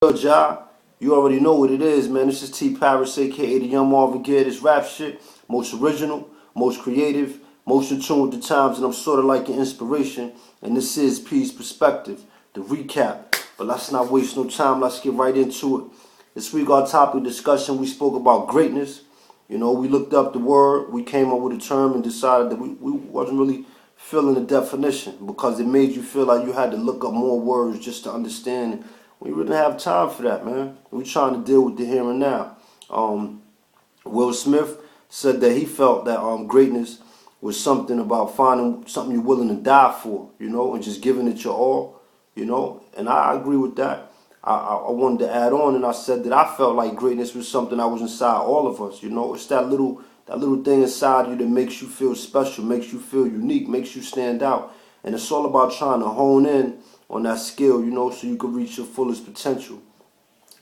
Yo, Ja, you already know what it is, man. This is T Paris, aka the Young Marvin Gaye. This rap shit, most original, most creative, most in tune with the times, and I'm sort of like an inspiration. And this is P's Perspective, the recap. But let's not waste no time. Let's get right into it. This week, our topic discussion, we spoke about greatness. You know, we looked up the word, we came up with a term, and decided that we wasn't really feeling the definition because it made you feel like you had to look up more words just to understand. We really didn't have time for that, man. We're trying to deal with the here and now. Will Smith said that he felt that greatness was something about finding something you're willing to die for, you know, and just giving it your all, you know. And I agree with that. I wanted to add on, and I said that I felt like greatness was something that was inside all of us, you know. It's that little thing inside you that makes you feel special, makes you feel unique, makes you stand out. And it's all about trying to hone in on that skill, you know, so you can reach your fullest potential.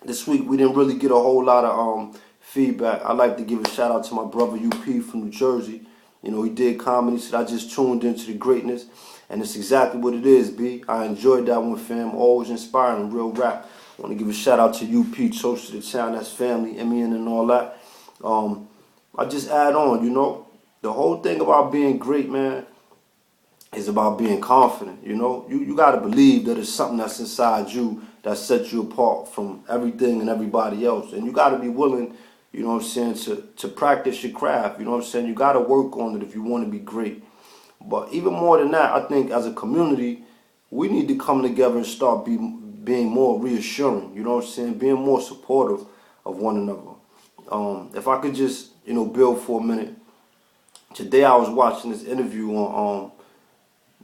This week we didn't really get a whole lot of feedback. I'd like to give a shout out to my brother UP from New Jersey. You know, he did comedy, said I just tuned into the greatness, and it's exactly what it is, B. I enjoyed that one, fam. Always inspiring, real rap. I want to give a shout out to UP, toast to the town, that's family, MEN and all that. I just add on, you know, the whole thing about being great, man, is about being confident, you know. You got to believe that it's something that's inside you that sets you apart from everything and everybody else. And you got to be willing, you know what I'm saying, to practice your craft, you know what I'm saying. You got to work on it if you want to be great. But even more than that, I think as a community, we need to come together and start being more reassuring, you know what I'm saying, being more supportive of one another. If I could just, you know, build for a minute. Today I was watching this interview on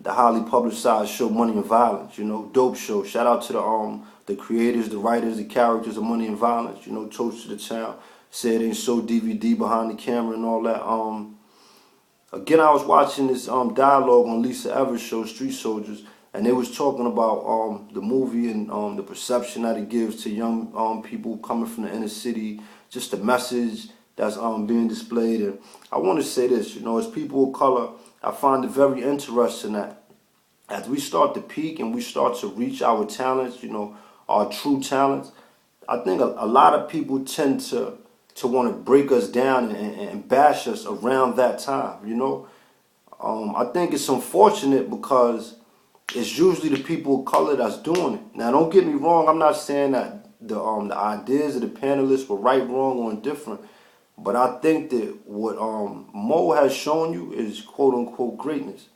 the highly publicized show Money and Violence, you know, dope show. Shout out to the creators, the writers, the characters of Money and Violence, you know, toast to the town. Said ain't so DVD behind the camera and all that. Again, I was watching this dialogue on Lisa Evers' show, Street Soldiers, and they was talking about the movie and the perception that it gives to young people coming from the inner city, just the message that's being displayed. And I want to say this, you know, as people of color, I find it very interesting that as we start to peak and we start to reach our talents, you know, our true talents, I think a lot of people tend to want to break us down and bash us around that time, you know. I think it's unfortunate because it's usually the people of color that's doing it. Now, don't get me wrong. I'm not saying that the ideas of the panelists were right, wrong, or indifferent. But I think that what Mo has shown you is quote-unquote greatness.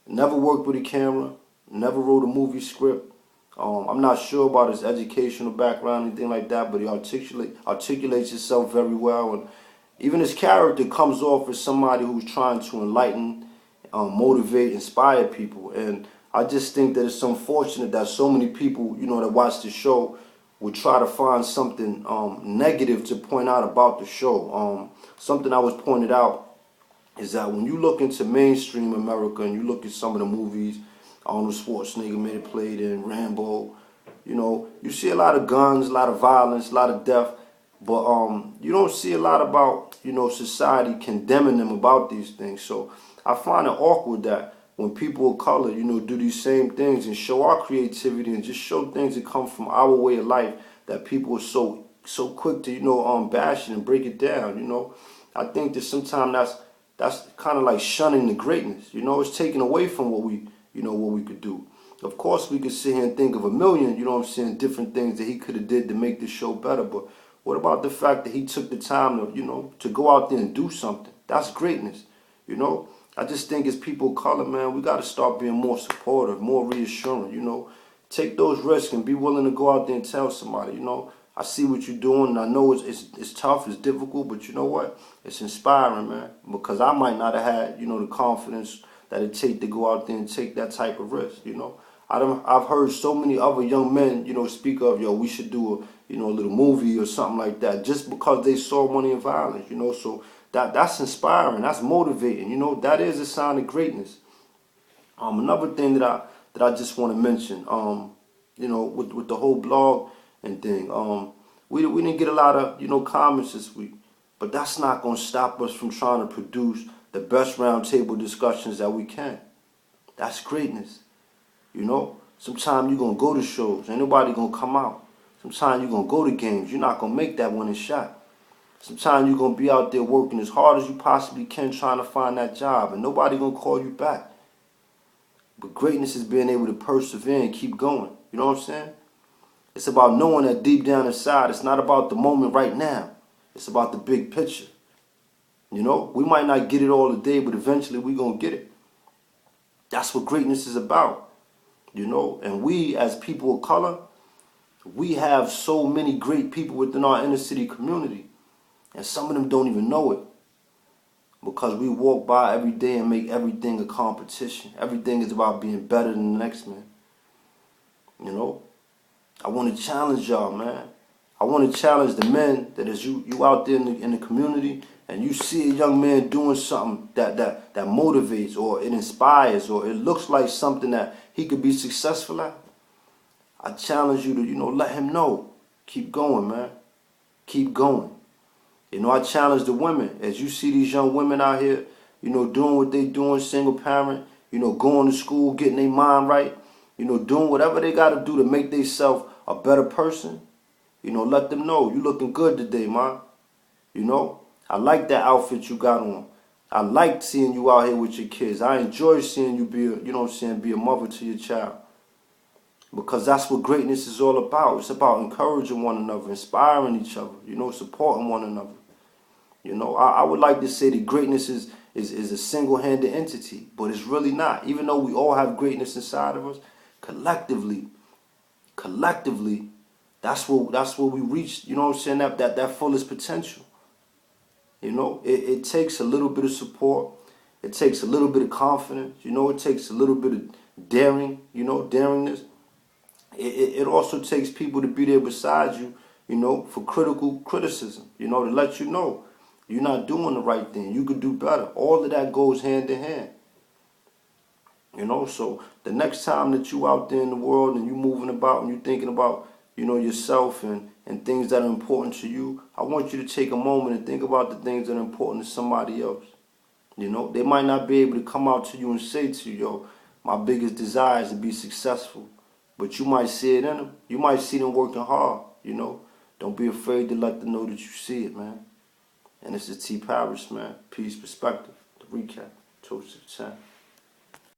Never worked with a camera, never wrote a movie script. I'm not sure about his educational background, anything like that, but he articulates himself very well. And even his character comes off as somebody who's trying to enlighten, motivate, inspire people. And I just think that it's unfortunate that so many people, you know, that watch the show would try to find something negative to point out about the show. Something I was pointed out is that when you look into mainstream America and you look at some of the movies Arnold Schwarzenegger made it played in, Rambo, you know, you see a lot of guns, a lot of violence, a lot of death, but you don't see a lot about, you know, society condemning them about these things. So I find it awkward that when people of color, you know, do these same things and show our creativity and just show things that come from our way of life, that people are so quick to, you know, bash it and break it down, you know. I think that sometimes that's kind of like shunning the greatness, you know. It's taken away from what we could do. Of course, we could sit here and think of a million, you know what I'm saying, different things that he could have did to make the show better. But what about the fact that he took the time to, you know, to go out there and do something? That's greatness, you know. I just think as people of color, man, we got to start being more supportive, more reassuring, you know. Take those risks and be willing to go out there and tell somebody, you know, I see what you're doing, and I know it's tough, it's difficult, but you know what? It's inspiring, man, because I might not have had, you know, the confidence that it take to go out there and take that type of risk, you know. I've heard so many other young men, you know, speak of, yo, we should do a little movie or something like that, just because they saw Money and Violence, you know. So that's inspiring, that's motivating, you know. That is a sign of greatness. Another thing that I just want to mention, you know, with the whole blog and thing, we didn't get a lot of, you know, comments this week, but that's not gonna stop us from trying to produce the best roundtable discussions that we can. That's greatness. You know, sometimes you're going to go to shows. Ain't nobody going to come out. Sometimes you're going to go to games. You're not going to make that winning shot. Sometimes you're going to be out there working as hard as you possibly can trying to find that job, and nobody going to call you back. But greatness is being able to persevere and keep going. You know what I'm saying? It's about knowing that deep down inside, it's not about the moment right now. It's about the big picture. You know, we might not get it all today, but eventually we're going to get it. That's what greatness is about. You know, and we as people of color, we have so many great people within our inner city community. And some of them don't even know it. Because we walk by every day and make everything a competition. Everything is about being better than the next man. You know? I want to challenge y'all, man. I want to challenge the men that is you out there in the community and you see a young man doing something that motivates or it inspires or it looks like something that he could be successful at. I challenge you to, let him know. Keep going, man. Keep going. I challenge the women. As you see these young women out here, doing what they doing, single parent, going to school, getting their mind right, doing whatever they got to do to make themselves a better person, let them know. You looking good today, man. I like that outfit you got on. I like seeing you out here with your kids. I enjoy seeing you be a mother to your child. Because that's what greatness is all about. It's about encouraging one another, inspiring each other, supporting one another. I would like to say that greatness is a single-handed entity, but it's really not. Even though we all have greatness inside of us, collectively, that's where we reach, that fullest potential. It takes a little bit of support. It takes a little bit of confidence. It takes a little bit of daring, daringness. It also takes people to be there beside you, for critical criticism, to let you know you're not doing the right thing. You could do better. All of that goes hand in hand. So the next time that you out there in the world and you moving about and you thinking about, yourself and things that are important to you, I want you to take a moment and think about the things that are important to somebody else. They might not be able to come out to you and say to you, yo, my biggest desire is to be successful. But you might see it in them. You might see them working hard, Don't be afraid to let them know that you see it, man. And this is T. Paris, man. Peace, perspective. The recap. Toast to the time.